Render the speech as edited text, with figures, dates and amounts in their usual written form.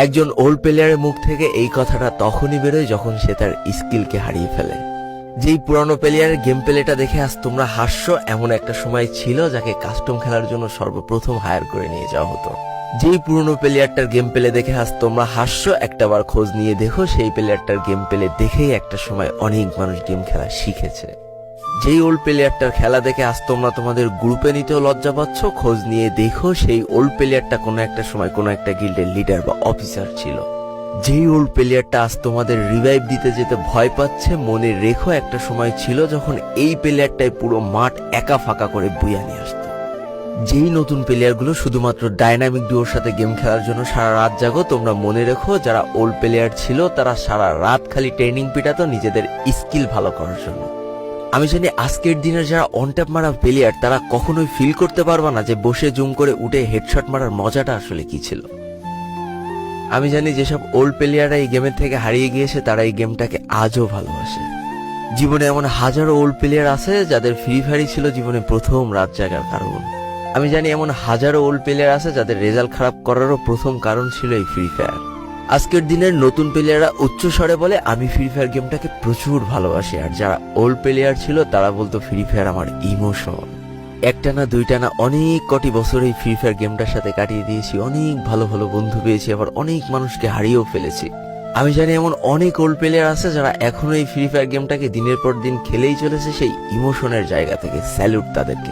একজন ওল্ড প্লেয়ারের মুখ থেকে এই কথাটা তখনই বেরোয় যখন সে তার স্কিলকে হারিয়ে ফেলে। যেই পুরানো প্লেয়ারের গেম প্লেটা দেখে আজ তোমরা হাসছো, এমন একটা সময় ছিল যাকে কাস্টম খেলার জন্য সর্বপ্রথম হায়ার করে নিয়ে যাওয়া হতো। যেই পুরনো প্লেয়ারটার গেম প্লে দেখে আজ তোমরা হাসছো, একটাবার খোঁজ নিয়ে দেখো সেই প্লেয়ারটার গেম প্লে দেখেই একটা সময় অনেক মানুষ গেম খেলা শিখেছে। যেই ওল্ড প্লেয়ারটার খেলা দেখে আজ তোমরা তোমাদের গ্রুপে নিতেও লজ্জা পাচ্ছ, খোঁজ নিয়ে দেখো সেই ওল্ড প্লেয়ারটা কোনো একটা সময় কোনো একটা গিল্ডের লিডার বা অফিসার ছিল। যেই ওল্ড প্লেয়ারটা আজ তোমাদের রিভাইভ দিতে যেতে ভয় পাচ্ছে, মনে রেখো একটা সময় ছিল যখন এই প্লেয়ারটাই পুরো মাঠ একা ফাঁকা করে বুইয়া নিয়ে আসতো। যেই নতুন প্লেয়ারগুলো শুধুমাত্র ডাইনামিক ডুয়োর সাথে গেম খেলার জন্য সারা রাত জাগো, তোমরা মনে রেখো যারা ওল্ড প্লেয়ার ছিল তারা সারা রাত খালি ট্রেনিং পিটাতো নিজেদের স্কিল ভালো করার জন্য। আমি জানি আজকের দিনের যারা অন ট্যাপ মারা প্লেয়ার তারা কখনোই ফিল করতে পারবা না যে বসে জুম করে উঠে হেডশট মারার মজাটা আসলে কি ছিল। আমি জানি যেসব ওল্ড প্লেয়াররা এই গেমের থেকে হারিয়ে গিয়েছে তারা এই গেমটাকে আজও ভালোবাসে। জীবনে এমন হাজারো ওল্ড প্লেয়ার আছে যাদের ফ্রি ফায়ারই ছিল জীবনে প্রথম রাত জাগার কারণ। আমি জানি এমন হাজারো ওল্ড প্লেয়ার আছে যাদের রেজাল্ট খারাপ করারও প্রথম কারণ ছিল এই ফ্রি ফায়ার। আজকের দিনের নতুন প্লেয়াররা উচ্চ স্বরে বলে আমি ফ্রি ফায়ার গেমটাকে প্রচুর ভালোবাসি, আর যারা ওল্ড প্লেয়ার ছিল তারা বলতো ফ্রি ফায়ার আমার ইমোশন। একটা না দুইটা না অনেক কটি বছর এই ফ্রি ফায়ার গেমটার সাথে কাটিয়ে দিয়েছি, অনেক ভালো ভালো বন্ধু পেয়েছি, আবার অনেক মানুষকে হারিয়েও ফেলেছি। আমি জানি এমন অনেক ওল্ড প্লেয়ার আছে যারা এখনো এই ফ্রি ফায়ার গেমটাকে দিনের পর দিন খেলেই চলেছে সেই ইমোশনের জায়গা থেকে। স্যালুট তাদেরকে।